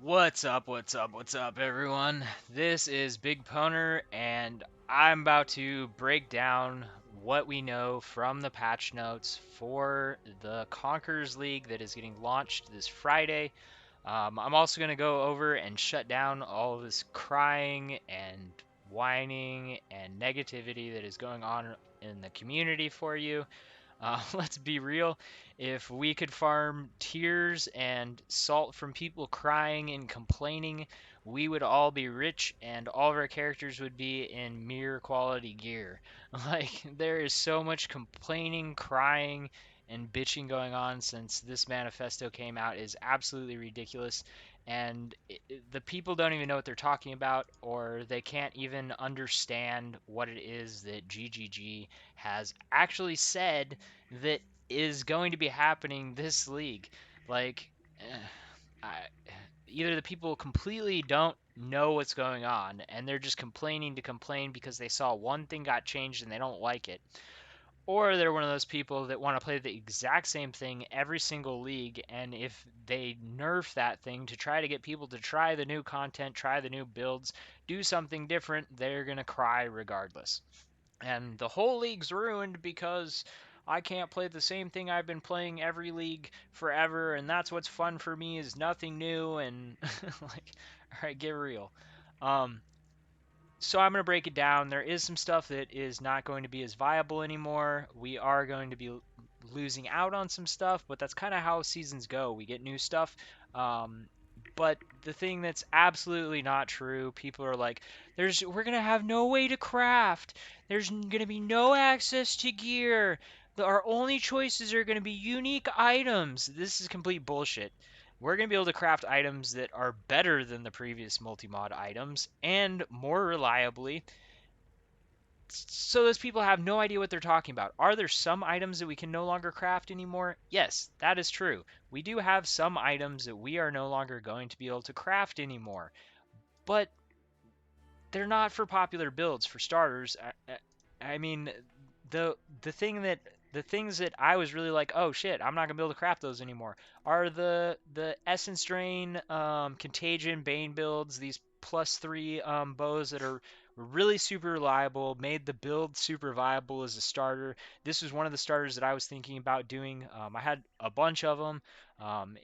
What's up, everyone? This is Big Poner, and I'm about to break down what we know from the patch notes for the Conquerors League that is getting launched this Friday. I'm also going to go over and shut down all of this crying and whining and negativity that is going on in the community for you. Let's be real. If we could farm tears and salt from people crying and complaining, we would all be rich and all of our characters would be in mirror quality gear. Like, there is so much complaining, crying, and bitching going on since this manifesto came out is absolutely ridiculous. And the people don't even know what they're talking about, or they can't even understand what it is that GGG has actually said that is going to be happening this league. Like, I, either the people completely don't know what's going on and they're just complaining to complain because they saw one thing got changed and they don't like it, or they're one of those people that want to play the exact same thing every single league, and if they nerf that thing to try to get people to try the new content, try the new builds, do something different, they're going to cry regardless. And the whole league's ruined because I can't play the same thing I've been playing every league forever, and that's what's fun for me is nothing new and like, all right, get real. Um, so I'm going to break it down. There is some stuff that is not going to be as viable anymore. We are going to be losing out on some stuff, but that's kind of how seasons go. We get new stuff. Um, but the thing that's absolutely not true, people are like, we're going to have no way to craft. There's going to be no access to gear. Our only choices are going to be unique items. This is complete bullshit. We're going to be able to craft items that are better than the previous multi-mod items and more reliably, so those people have no idea what they're talking about. Are there some items that we can no longer craft anymore? Yes, that is true. We do have some items that we are no longer going to be able to craft anymore, but they're not for popular builds. For starters, I mean, the the thing that the things that I was really like, oh shit, I'm not gonna be able to craft those anymore, are the essence drain, contagion, bane builds. These +3 bows that are really super reliable, made the build super viable as a starter. This was one of the starters that I was thinking about doing. I had a bunch of them.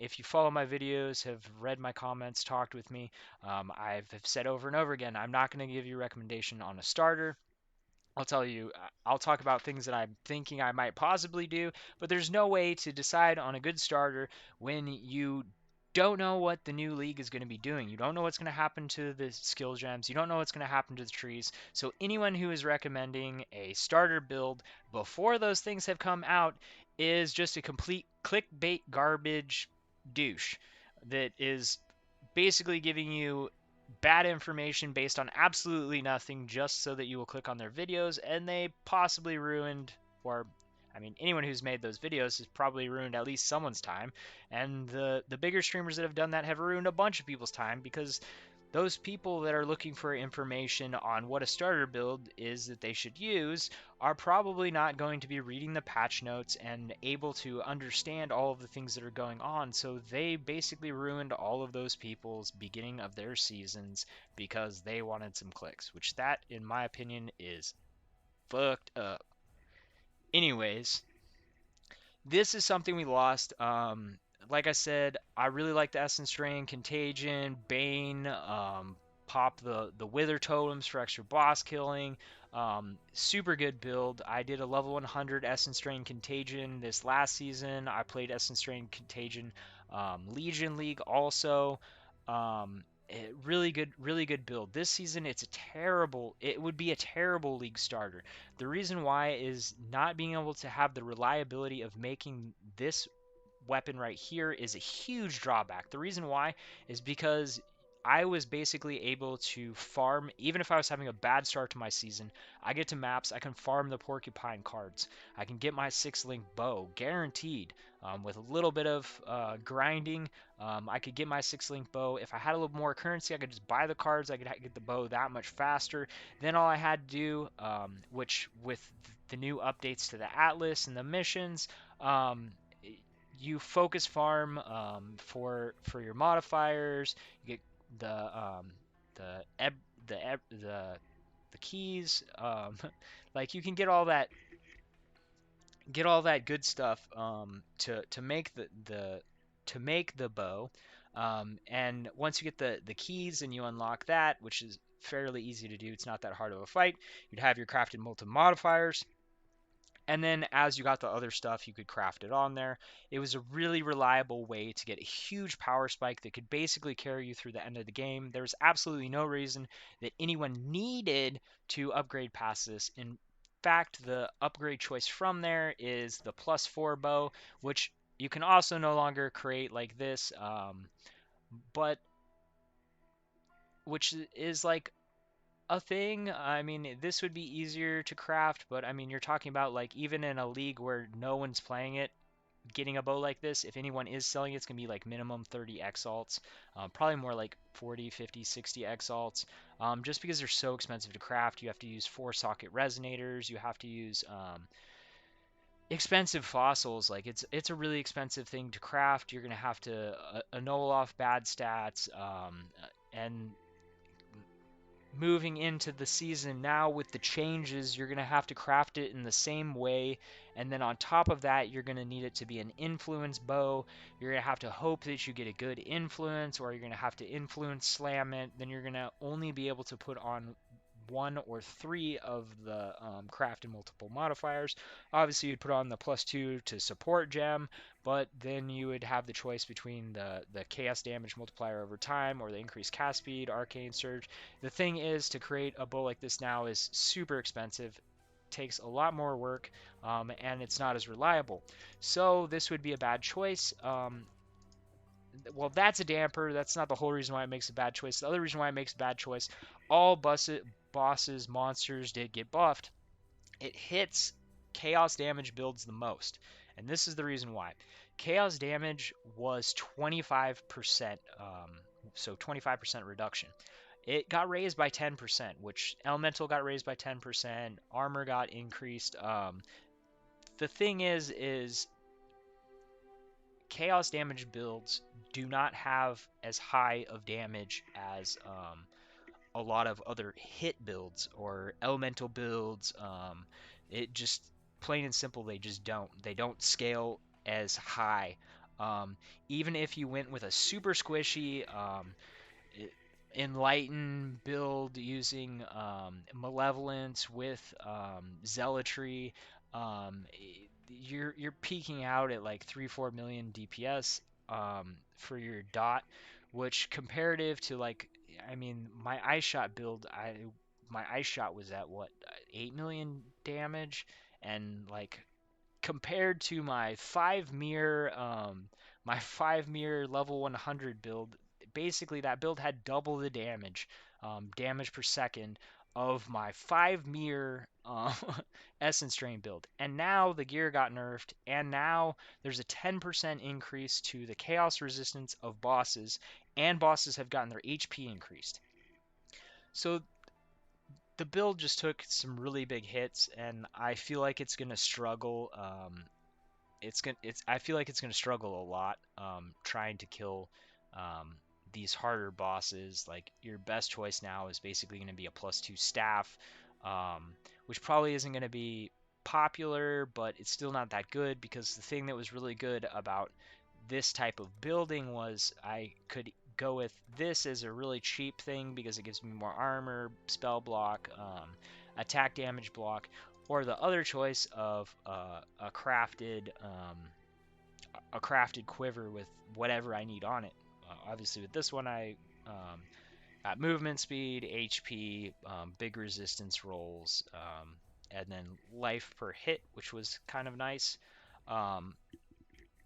If you follow my videos, have read my comments, talked with me, I've said over and over again, I'm not going to give you a recommendation on a starter. I'll tell you, I'll talk about things that I'm thinking I might possibly do, but there's no way to decide on a good starter when you don't know what the new league is going to be doing. You don't know what's going to happen to the skill gems. You don't know what's going to happen to the trees. So anyone who is recommending a starter build before those things have come out is just a complete clickbait garbage douche that is basically giving you bad information based on absolutely nothing just so that you will click on their videos, and they possibly ruined, or I mean, anyone who's made those videos has probably ruined at least someone's time, and the bigger streamers that have done that have ruined a bunch of people's time because those people that are looking for information on what a starter build is that they should use are probably not going to be reading the patch notes and able to understand all of the things that are going on. So they basically ruined all of those people's beginning of their seasons because they wanted some clicks, which that, in my opinion, is fucked up. Anyways, this is something we lost. Like I said, I really like the Essence Drain, Contagion, Bane, pop the Wither Totems for extra boss killing. Super good build. I did a level 100 Essence Drain Contagion this last season. I played Essence Drain Contagion Legion League also. Really good build. This season, it would be a terrible league starter. The reason why is not being able to have the reliability of making this weapon right here is a huge drawback. The reason why is because I was basically able to farm, even if I was having a bad start to my season, I get to maps, I can farm the porcupine cards. I can get my 6-link bow, guaranteed. With a little bit of grinding, I could get my 6-link bow. If I had a little more currency, I could just buy the cards, I could get the bow that much faster. Then all I had to do, which with the new updates to the Atlas and the missions, you focus farm for your modifiers. You get the eb, the keys. Like you can get all that good stuff to make to make the bow. And once you get the keys and you unlock that, which is fairly easy to do, it's not that hard of a fight. You'd have your crafted multi modifiers, and then as you got the other stuff, you could craft it on there. It was a really reliable way to get a huge power spike that could basically carry you through the end of the game. There was absolutely no reason that anyone needed to upgrade past this. In fact, the upgrade choice from there is the +4 bow, which you can also no longer create like this, but which is like a thing. I mean, this would be easier to craft, but I mean, you're talking about like even in a league where no one's playing it, getting a bow like this, if anyone is selling it, it's going to be like minimum 30 exalts, probably more like 40, 50, 60 exalts. Just because they're so expensive to craft, you have to use 4-socket resonators, you have to use expensive fossils. Like it's a really expensive thing to craft. You're going to have to annul off bad stats, and moving into the season now with the changes, you're going to have to craft it in the same way. And then on top of that, you're going to need it to be an influence bow. You're going to have to hope that you get a good influence, or you're going to have to influence slam it. Then you're going to only be able to put on one or three of the craft and multiple modifiers. Obviously, you'd put on the +2 to support gem, but then you would have the choice between the chaos damage multiplier over time or the increased cast speed, arcane surge. The thing is, to create a bow like this now is super expensive, takes a lot more work, and it's not as reliable. So this would be a bad choice. Well, that's a damper. That's not the whole reason why it makes a bad choice. The other reason why it makes a bad choice, all bosses, monsters did get buffed. It hits chaos damage builds the most. And this is the reason why. Chaos damage was 25%, so 25% reduction. It got raised by 10%, which elemental got raised by 10%, armor got increased. The thing is chaos damage builds do not have as high of damage as a lot of other hit builds or elemental builds. It just plain and simple, they just don't. They don't scale as high. Even if you went with a super squishy enlighten build using malevolence with zealotry, you're peaking out at like 3-4 million DPS for your dot, which comparative to like, I mean, my ice shot build, my ice shot was at what, 8 million damage, and like compared to my 5 mirror level 100 build, basically that build had double the damage, damage per second of my 5 mirror essence drain build. And now the gear got nerfed, and now there's a 10% increase to the chaos resistance of bosses, and bosses have gotten their HP increased. So the build just took some really big hits, and I feel like it's gonna struggle. I feel like it's gonna struggle a lot trying to kill um, these harder bosses. Like your best choice now is basically going to be a +2 staff, which probably isn't going to be popular, but it's still not that good, because the thing that was really good about this type of building was I could go with this as a really cheap thing because it gives me more armor, spell block, attack damage block, or the other choice of a crafted quiver with whatever I need on it. Obviously, with this one, I got movement speed, HP, big resistance rolls, and then life per hit, which was kind of nice. Um,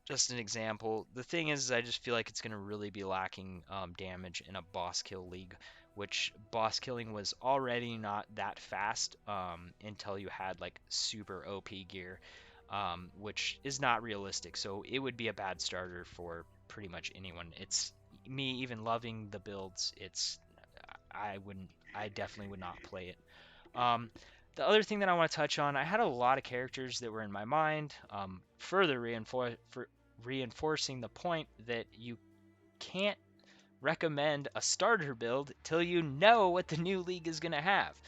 just an example. The thing is, I just feel like it's going to really be lacking damage in a boss kill league, which boss killing was already not that fast until you had like super OP gear, which is not realistic. So it would be a bad starter for pretty much anyone. It's me even loving the builds. I definitely would not play it. The other thing that I want to touch on, I had a lot of characters that were in my mind, further reinforcing the point that you can't recommend a starter build till you know what the new league is going to have.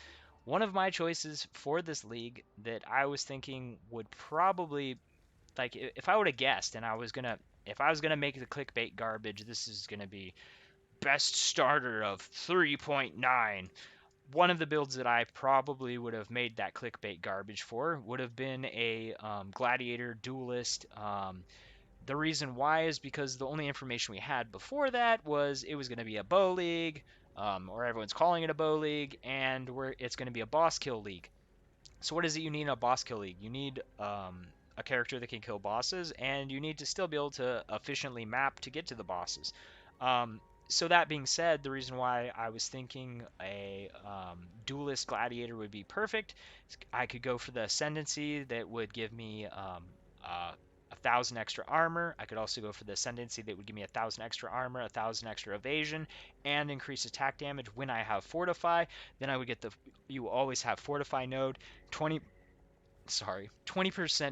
One of my choices for this league that I was thinking would probably, like, if I would have guessed and if I was gonna make the clickbait garbage, this is gonna be best starter of 3.9. One of the builds that I probably would have made that clickbait garbage for would have been a gladiator duelist. The reason why is because the only information we had before that was it was going to be a bow league, or everyone's calling it a bow league, and it's going to be a boss kill league. So what is it you need in a boss kill league? You need a character that can kill bosses, and you need to still be able to efficiently map to get to the bosses. Um, so that being said, the reason why I was thinking a duelist gladiator would be perfect, I could go for the ascendancy that would give me uh, 1,000 extra armor. I could also go for the ascendancy that would give me 1,000 extra armor, 1,000 extra evasion, and increase attack damage when I have fortify. Then I would get you always have fortify node, 20%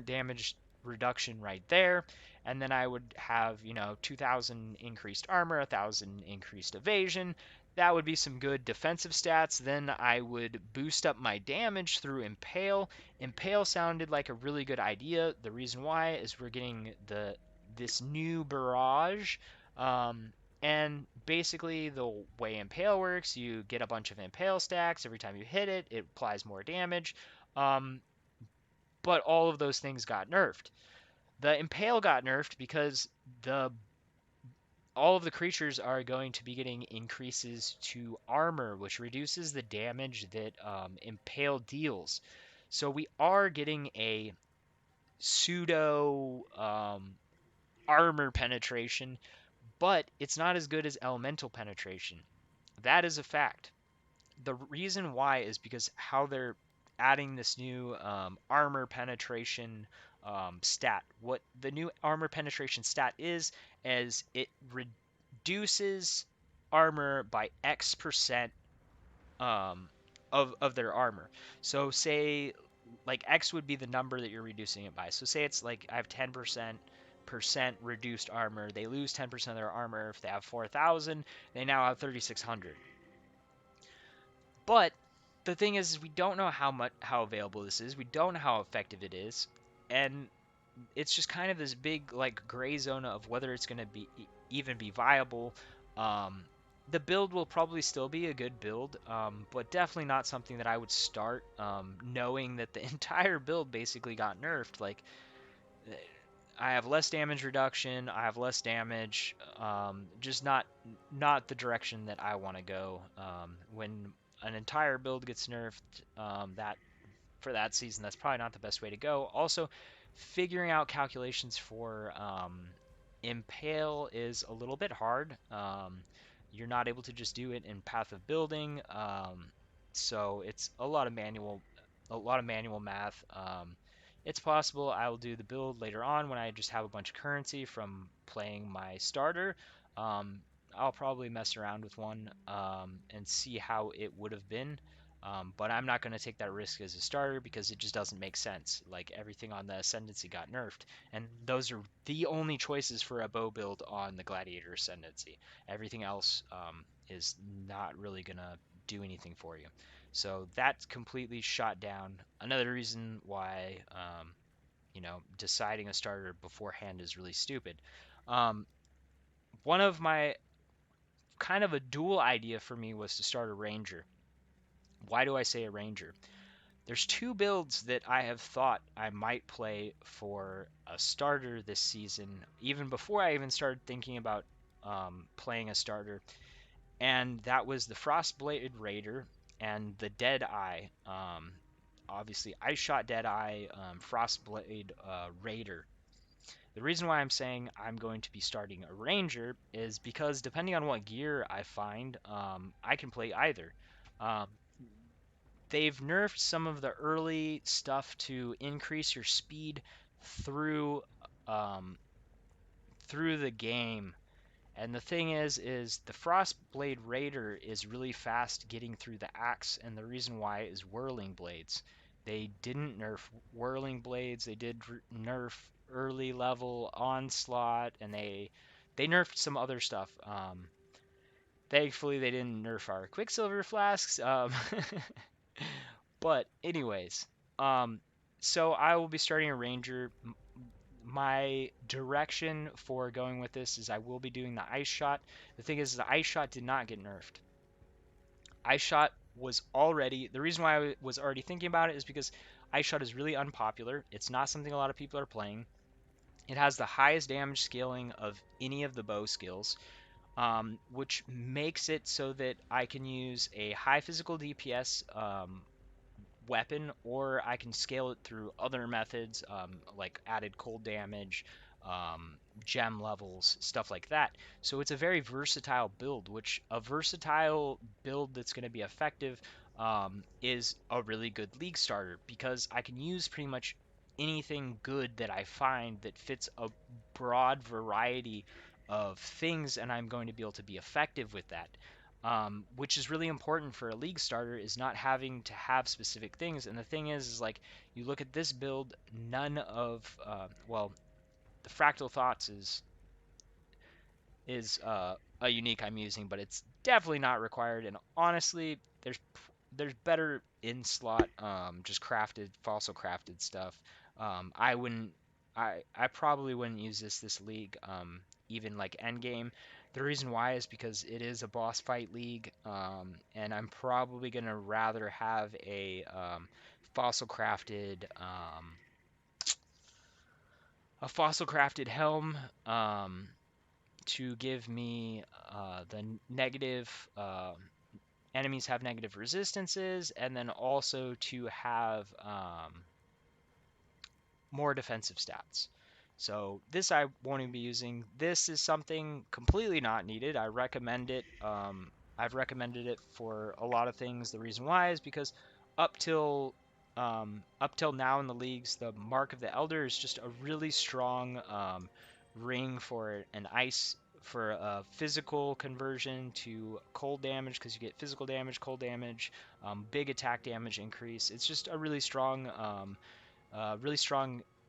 damage reduction right there, and then I would have 2,000 increased armor, 1,000 increased evasion. That would be some good defensive stats. Then I would boost up my damage through Impale. Impale sounded like a really good idea. The reason why is we're getting this new barrage, and basically the way Impale works, you get a bunch of Impale stacks. Every time you hit it, it applies more damage. Um, but all of those things got nerfed. The Impale got nerfed because the all of the creatures are going to be getting increases to armor, which reduces the damage that Impale deals. So we are getting a pseudo armor penetration, but it's not as good as elemental penetration. That is a fact. The reason why is because how they're adding this new armor penetration stat. What the new armor penetration stat is it reduces armor by X percent um, of their armor. So say like X would be the number that you're reducing it by. So say it's like I have 10% reduced armor. They lose 10% of their armor. If they have 4,000, they now have 3,600. But the thing is we don't know how available this is. We don't know how effective it is, and it's just kind of this big like gray zone of whether it's going to be even be viable. Um, the build will probably still be a good build, but definitely not something that I would start knowing that the entire build basically got nerfed. Like I have less damage reduction, I have less damage, just not the direction that I want to go. When an entire build gets nerfed, that for that season, that's probably not the best way to go. Also, figuring out calculations for Impale is a little bit hard. You're not able to just do it in Path of Building, so it's a lot of manual math. It's possible I will do the build later on when I just have a bunch of currency from playing my starter. Um, I'll probably mess around with one and see how it would have been. But I'm not going to take that risk as a starter because it just doesn't make sense. Like everything on the Ascendancy got nerfed, and those are the only choices for a bow build on the Gladiator Ascendancy. Everything else is not really going to do anything for you. So that's completely shot down. Another reason why, deciding a starter beforehand is really stupid. Um, One of my kind of a dual idea for me was to start a Ranger. Why do I say a Ranger? There's two builds that I have thought I might play for a starter this season, even before I even started thinking about playing a starter, and that was the Frostblade Raider and the Deadeye. Obviously, I shot Deadeye, Frostblade Raider. The reason why I'm saying I'm going to be starting a Ranger is because depending on what gear I find, I can play either. Um, they've nerfed some of the early stuff to increase your speed through um, through the game. And the thing is the Frostblade Raider is really fast getting through the axe, and the reason why is whirling blades. They didn't nerf whirling blades. They did nerf early level onslaught, and they nerfed some other stuff. Thankfully, they didn't nerf our Quicksilver flasks. But anyways, um, so I will be starting a Ranger. My direction for going with this is I will be doing the Ice Shot. The thing is, the Ice Shot did not get nerfed. Ice Shot was already the reason why I was already thinking about it is because Ice Shot is really unpopular. It's not something a lot of people are playing. It has the highest damage scaling of any of the bow skills, which makes it so that I can use a high physical DPS weapon, or I can scale it through other methods, like added cold damage, um, gem levels, stuff like that. So it's a very versatile build, which a versatile build that's going to be effective is a really good league starter because I can use pretty much anything good that I find that fits a broad variety of things, and I'm going to be able to be effective with that, which is really important for a league starter, is not having to have specific things. And the thing is like you look at this build, none of well, the fractal thoughts is a unique I'm using, but it's definitely not required. And honestly, there's better in slot, just crafted, fossil crafted stuff. I wouldn't, I probably wouldn't use this league, even like end game. The reason why is because it is a boss fight league, and I'm probably gonna rather have a fossil crafted helm, to give me the negative enemies have negative resistances, and then also to have more defensive stats. So this I won't even be using. This is something completely not needed. I recommend it. I've recommended it for a lot of things. The reason why is because up till up till now in the leagues, the Mark of the Elder is just a really strong ring for an ice, for a physical conversion to cold damage, because you get physical damage, cold damage, big attack damage increase. It's just a really strong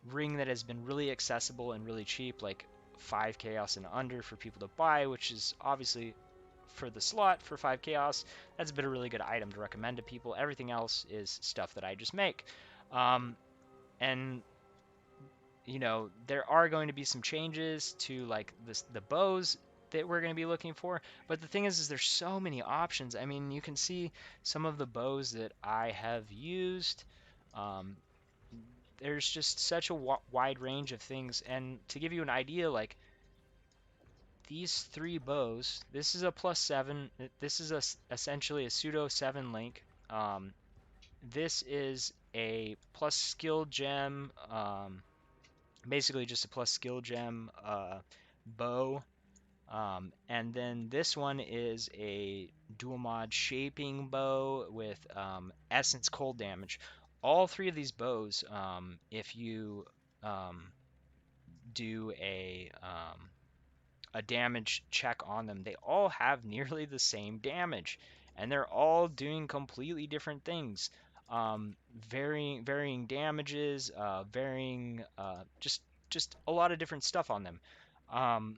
ring that has been really accessible and really cheap, like 5 chaos and under for people to buy, which is obviously for the slot for 5 chaos. That's been a really good item to recommend to people. Everything else is stuff that I just make. And there are going to be some changes to like the bows that we're going to be looking for, but the thing is there's so many options. I mean, you can see some of the bows that I have used. um, there's just such a wide range of things. And to give you an idea, like these three bows, this is a +7. This is essentially a pseudo 7 link. This is a plus skill gem, basically just a plus skill gem bow. And then this one is a dual mod shaping bow with essence cold damage. All three of these bows, if you um, do a damage check on them, they all have nearly the same damage, and they're all doing completely different things. Varying damages, varying just a lot of different stuff on them. Um,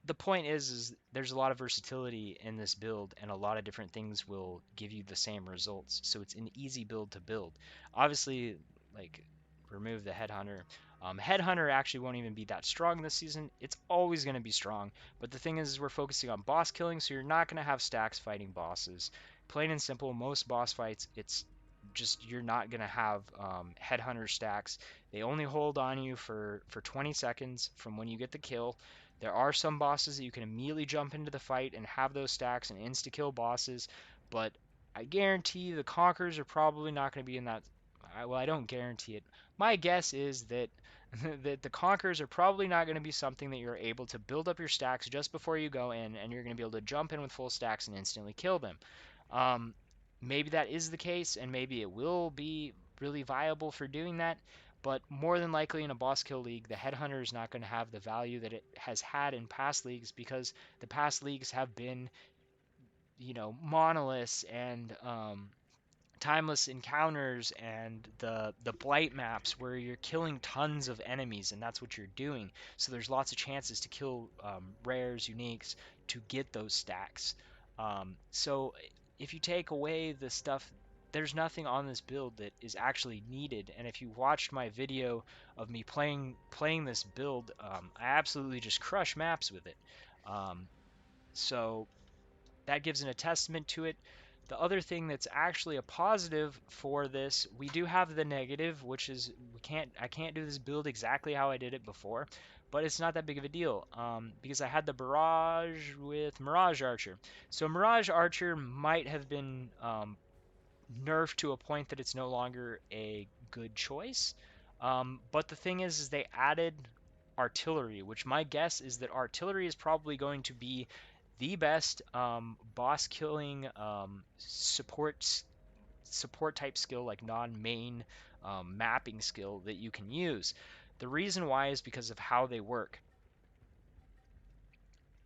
the point is there's a lot of versatility in this build, and a lot of different things will give you the same results. So it's an easy build to build. Obviously, like remove the headhunter. Headhunter actually won't even be that strong this season. It's always going to be strong, but the thing is we're focusing on boss killing, so you're not going to have stacks fighting bosses. Plain and simple, most boss fights, it's just you're not going to have headhunter stacks. They only hold on you for 20 seconds from when you get the kill. There are some bosses that you can immediately jump into the fight and have those stacks and insta-kill bosses, but I guarantee the Conquerors are probably not going to be in that. Well, I don't guarantee it. My guess is that that the Conquerors are probably not going to be something that you're able to build up your stacks just before you go in, and you're going to be able to jump in with full stacks and instantly kill them. Um, Maybe that is the case, and maybe it will be really viable for doing that. But more than likely in a boss kill league, the headhunter is not going to have the value that it has had in past leagues, because the past leagues have been, monoliths and timeless encounters and the blight maps where you're killing tons of enemies and that's what you're doing. So there's lots of chances to kill rares, uniques to get those stacks. So if you take away the stuff, there's nothing on this build that is actually needed. And if you watched my video of me playing this build, I absolutely just crush maps with it. Um, so that gives a testament to it. The other thing that's actually a positive for this, we do have the negative, which is I can't do this build exactly how I did it before, but it's not that big of a deal because I had the barrage with Mirage Archer. So Mirage Archer might have been nerfed to a point that it's no longer a good choice. But the thing is they added artillery, which my guess is that artillery is probably going to be the best boss killing support type skill, like non-main mapping skill that you can use. The reason why is because of how they work.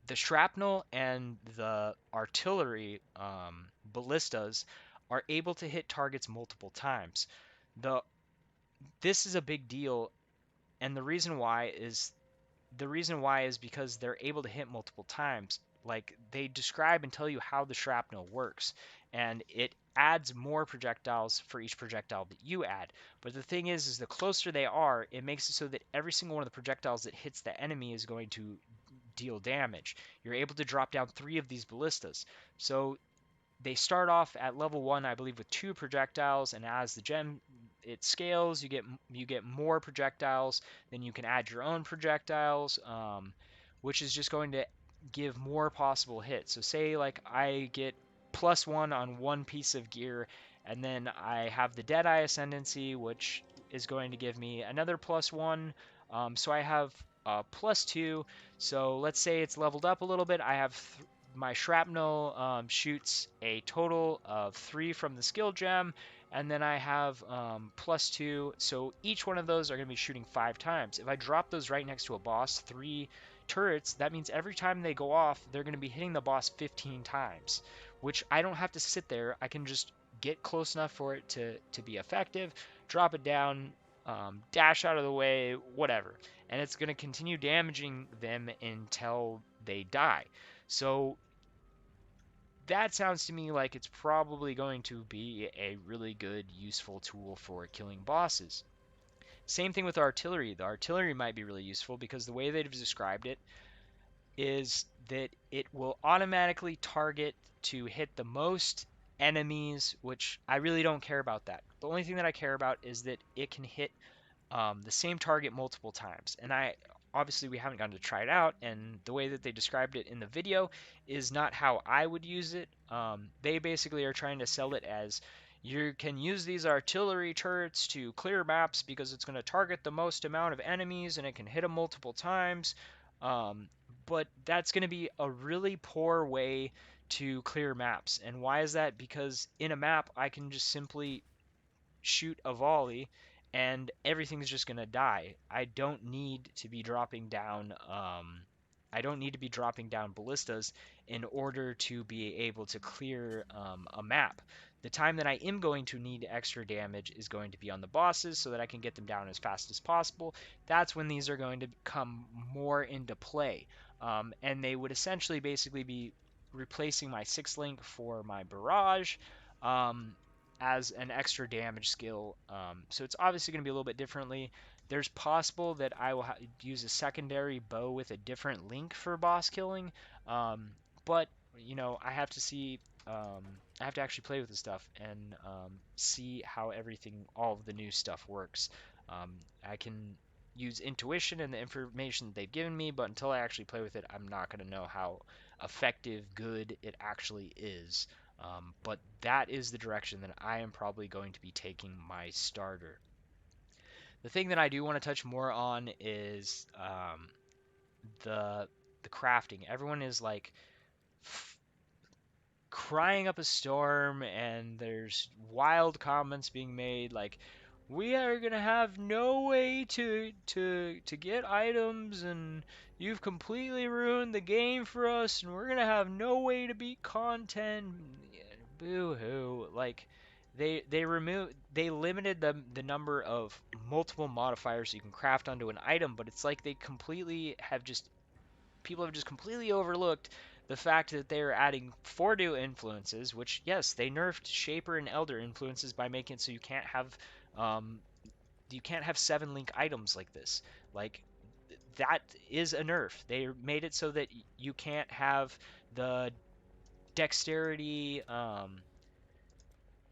The shrapnel and the artillery ballistas are able to hit targets multiple times. The This is a big deal, and the reason why is because they're able to hit multiple times. Like they describe and tell you how the shrapnel works, and it adds more projectiles for each projectile that you add. But the thing is the closer they are, it makes it so that every single one of the projectiles that hits the enemy is going to deal damage. You're able to drop down 3 of these ballistas. So they start off at level 1, I believe, with 2 projectiles, and as the gem it scales, you get more projectiles. Then you can add your own projectiles, which is just going to give more possible hits. So say like I get +1 on one piece of gear, and then I have the Deadeye Ascendancy, which is going to give me another +1. So I have +2. So let's say it's leveled up a little bit. I have my shrapnel shoots a total of 3 from the skill gem, and then I have +2. So each one of those are going to be shooting 5 times. If I drop those right next to a boss, 3 turrets, that means every time they go off, they're going to be hitting the boss 15 times, which I don't have to sit there. I can just get close enough for it to be effective, drop it down, dash out of the way, whatever. And it's going to continue damaging them until they die. So that sounds to me like it's probably going to be a really good, useful tool for killing bosses. Same thing with artillery. The artillery might be really useful because the way they've described it is that it will automatically target to hit the most enemies, which I really don't care about that. The only thing that I care about is that it can hit the same target multiple times. And obviously we haven't gotten to try it out, and the way that they described it in the video is not how I would use it. They basically are trying to sell it as you can use these artillery turrets to clear maps because it's going to target the most amount of enemies and it can hit them multiple times. Um, but that's going to be a really poor way to clear maps. And why is that? Because in a map, I can just simply shoot a volley and everything's just gonna die. I don't need to be dropping down ballistas in order to be able to clear a map. The time that I am going to need extra damage is going to be on the bosses so that I can get them down as fast as possible. That's when these are going to come more into play. And they would essentially basically be replacing my 6 link for my barrage. Um, as an extra damage skill. So it's obviously going to be a little bit differently. There's possible that I will use a secondary bow with a different link for boss killing, but I have to see. I have to actually play with the stuff and see how all of the new stuff works. I can use intuition and the information that they've given me, but until I actually play with it, I'm not going to know how effective, good it actually is. But that is the direction that I am probably going to be taking my starter. The thing that I do want to touch more on is the the crafting. Everyone is like crying up a storm, and there's wild comments being made like, we are gonna have no way to get items, and you've completely ruined the game for us, and we're gonna have no way to beat content. Boo hoo. Like, They limited the number of multiple modifiers you can craft onto an item, but it's like they completely have just people have just completely overlooked the fact that they are adding 4 new influences, which yes, they nerfed Shaper and Elder influences by making it so um, you can't have 7 link items like this. Like that is a nerf. They made it so that you can't have the dexterity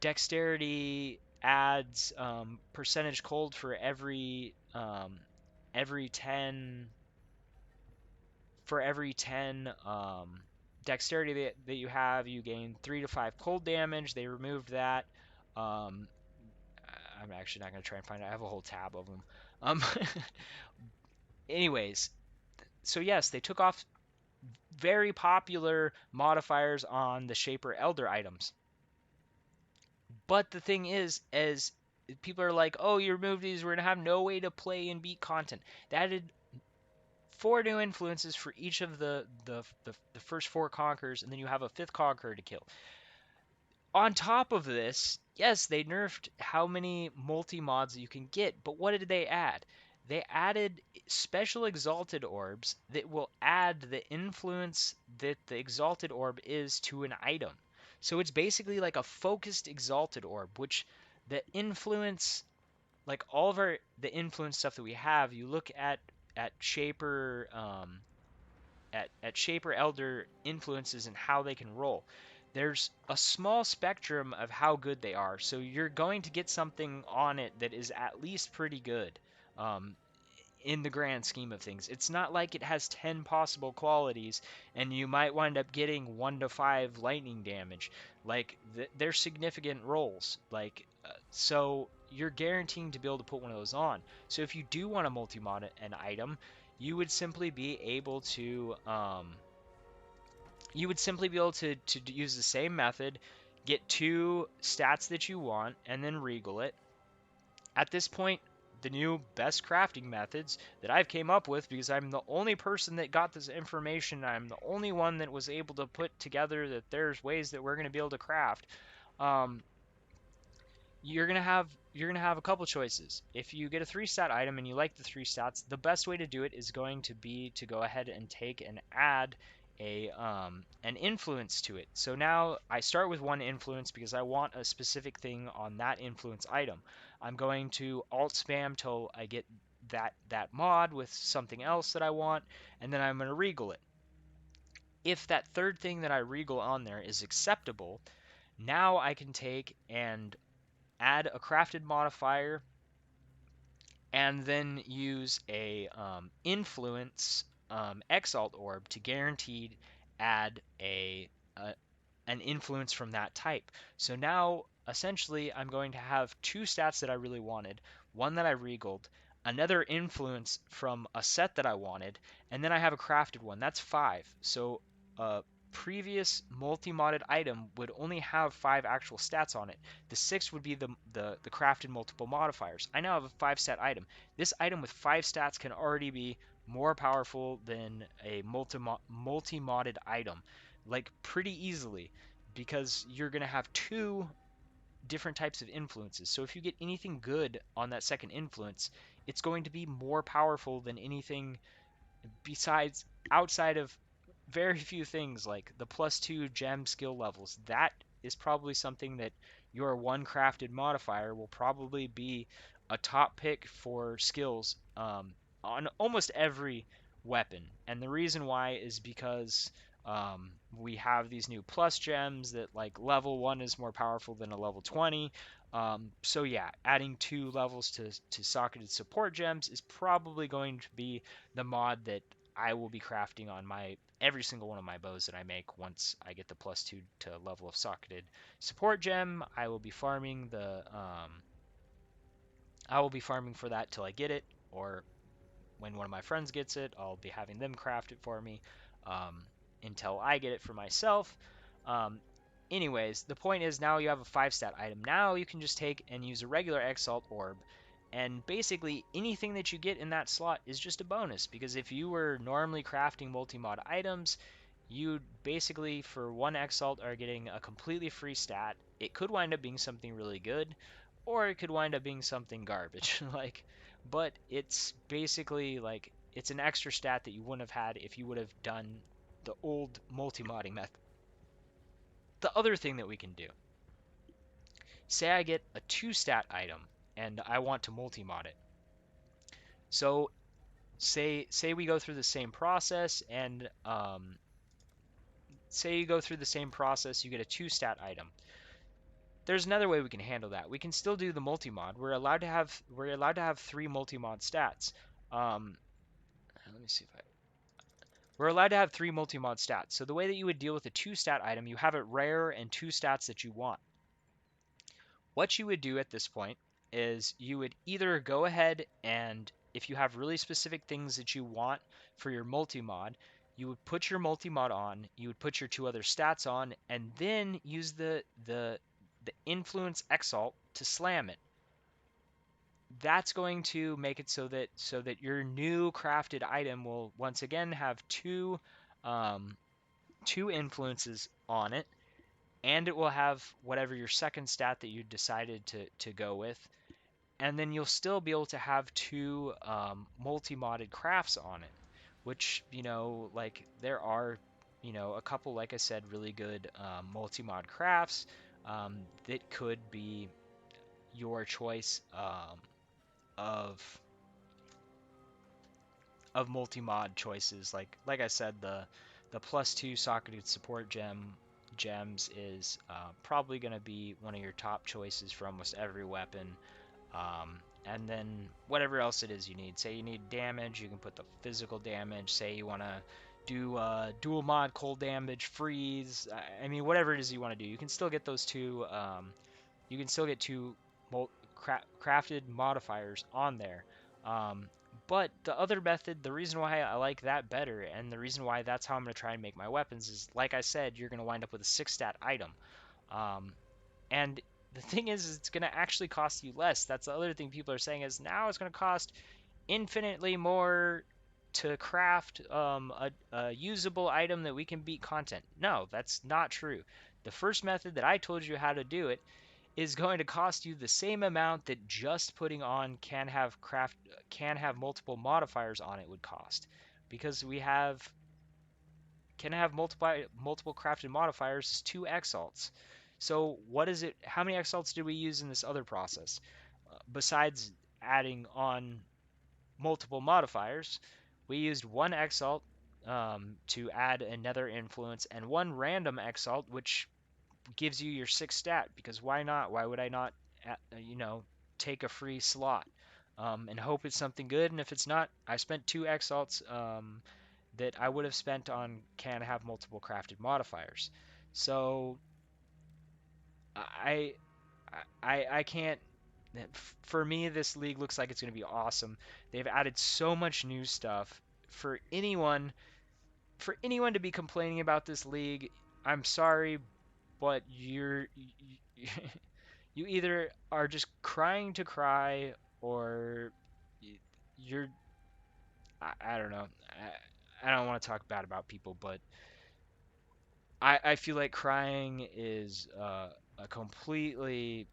dexterity adds percentage cold for every 10 dexterity that you have, you gain 3 to 5 cold damage. They removed that. Um, I'm actually not going to try and find it. I have a whole tab of them. Um, anyways, so yes, they took off very popular modifiers on the Shaper Elder items. But the thing is people are like, oh, you removed these, we're going to have no way to play and beat content. They added 4 new influences for each of the first 4 conquerors, and then you have a 5th conqueror to kill. On top of this, yes, they nerfed how many multi-mods you can get, but what did they add? They added special exalted orbs that will add the influence that the exalted orb is to an item. So it's basically like a focused exalted orb, which the influence, like all of the influence stuff that we have, you look at Shaper at Shaper Elder influences and how they can roll. There's a small spectrum of how good they are, so you're going to get something on it that is at least pretty good. Um, in the grand scheme of things, it's not like it has 10 possible qualities and you might wind up getting 1 to 5 lightning damage. Like they're significant rolls. So you're guaranteeing to be able to put one of those on. So if you do want to multi-mod an item, you would simply be able to use the same method, get 2 stats that you want, and then regal it. At this point, the new best crafting methods that I've came up with, because I'm the only person that got this information, I'm the only one that was able to put together that there's ways that we're going to be able to craft. Um, you're gonna have a couple choices. If you get a 3-stat item and you like the 3 stats, the best way to do it is going to be to go ahead and take and add an influence to it. So now I start with 1 influence because I want a specific thing on that influence item. I'm going to alt spam till I get that mod with something else that I want, and then I'm going to regal it. If that third thing that I regal on there is acceptable, now I can take and add a crafted modifier, and then use a influence exalt orb to guaranteed add an influence from that type. So now essentially I'm going to have 2 stats that I really wanted, one that I regaled, another influence from a set that I wanted, and then I have a crafted one. That's 5. So previous multi-modded item would only have 5 actual stats on it. The 6th would be the crafted multiple modifiers. I now have a 5-stat item. This item with 5 stats can already be more powerful than a multi-modded item, like pretty easily, because you're going to have 2 different types of influences. So if you get anything good on that second influence, it's going to be more powerful than anything besides outside of very few things like the +2 gem skill levels. That is probably something that your 1 crafted modifier will probably be a top pick for skills on almost every weapon. And the reason why is because we have these new plus gems that, like, level 1 is more powerful than a level 20. So yeah, adding 2 levels to socketed support gems is probably going to be the mod that I will be crafting on every single one of my bows that I make. Once I get the +2 to level of socketed support gem, I will be farming for that till I get it, or when one of my friends gets it, I'll be having them craft it for me um, until I get it for myself. Um, Anyways, the point is now you have a 5-stat item. Now you can just take and use a regular Exalt Orb, and basically anything that you get in that slot is just a bonus, because if you were normally crafting multi-mod items, you basically for one exalt are getting a completely free stat. It could wind up being something really good, or it could wind up being something garbage. But it's basically like it's an extra stat that you wouldn't have had if you would have done the old multi-modding method. The other thing that we can do, say I get a 2-stat item and I want to multi-mod it. So say we go through the same process and say you go through the same process, you get a 2-stat item. There's another way we can handle that. We can still do the multi-mod. We're allowed to have 3 multi-mod stats. Let me see if I We're allowed to have 3 multi-mod stats. So the way that you would deal with a 2-stat item, you have it rare and 2 stats that you want. What you would do at this point is you would either go ahead and if you have really specific things that you want for your multi-mod, you would put your multi-mod on, you would put your 2 other stats on, and then use the influence exalt to slam it. That's going to make it so that your new crafted item will once again have um, 2 influences on it, and it will have whatever your second stat that you decided to go with, and then you'll still be able to have 2 multi-modded crafts on it, which like there are a couple, like I said, really good multi-mod crafts that could be your choice of multi-mod choices. Like I said, the +2 socketed support gems is probably going to be one of your top choices for almost every weapon. And then whatever else it is you need. Say you need damage, you can put the physical damage. Say you want to do dual mod cold damage, freeze. I mean, whatever it is you want to do, you can still get those 2. You can still get 2 crafted modifiers on there. Um, but the other method, the reason why I like that better, and the reason why that's how I'm going to try and make my weapons is, like I said, you're going to wind up with a 6-stat item. Um, and the thing is it's going to actually cost you less. That's the other thing people are saying is now it's going to cost infinitely more to craft a usable item that we can beat content. No, that's not true. The first method that I told you how to do it is going to cost you the same amount that just putting on can have multiple modifiers on it would cost, because we have can have multiple crafted modifiers is 2 exalts. So what is it? How many exalts did we use in this other process? Besides adding on multiple modifiers, we used 1 exalt to add another influence, and 1 random exalt, which gives you your 6 stat, because why not? Why would I not, take a free slot and hope it's something good? And if it's not, I spent 2 exalts that I would have spent on can have multiple crafted modifiers. So I I can't. For me, this league looks like it's going to be awesome. They've added so much new stuff for anyone to be complaining about this league. I'm sorry, but you either are just crying to cry, or you're I don't know. I don't want to talk bad about people, but I feel like crying is a completely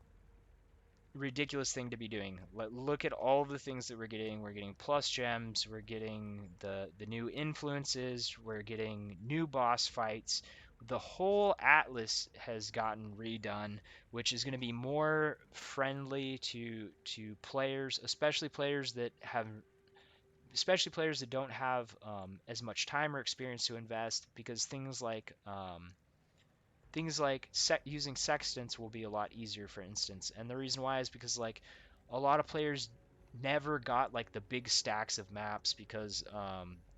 ridiculous thing to be doing. Look at all the things that we're getting. We're getting plus gems. We're getting the new influences. We're getting new boss fights. The whole atlas has gotten redone, which is going to be more friendly to players, especially players that don't have as much time or experience to invest, because things like using sextants will be a lot easier, for instance. And the reason why is because like a lot of players never got like the big stacks of maps because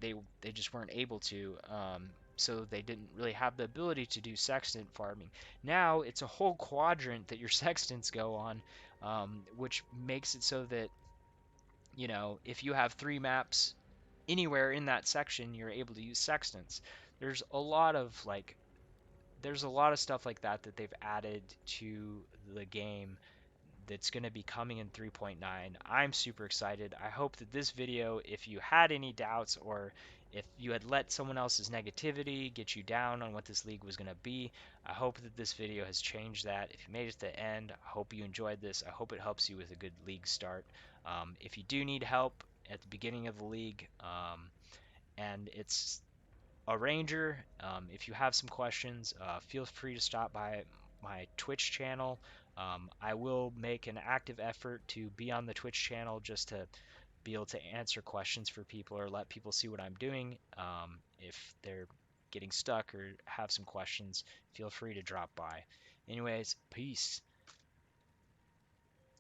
they just weren't able to. So they didn't really have the ability to do sextant farming. Now it's a whole quadrant that your sextants go on, which makes it so that if you have 3 maps anywhere in that section, you're able to use sextants. There's a lot of like there's a lot of stuff like that that they've added to the game that's going to be coming in 3.9. I'm super excited. I hope that this video, if you had any doubts or If you had let someone else's negativity get you down on what this league was going to be, I hope that this video has changed that. If you made it to the end, I hope you enjoyed this. I hope it helps you with a good league start. If you do need help at the beginning of the league, and it's a ranger, if you have some questions, feel free to stop by my Twitch channel. I will make an active effort to be on the Twitch channel just to be able to answer questions for people or let people see what I'm doing. If they're getting stuck or have some questions, feel free to drop by. Anyways, peace.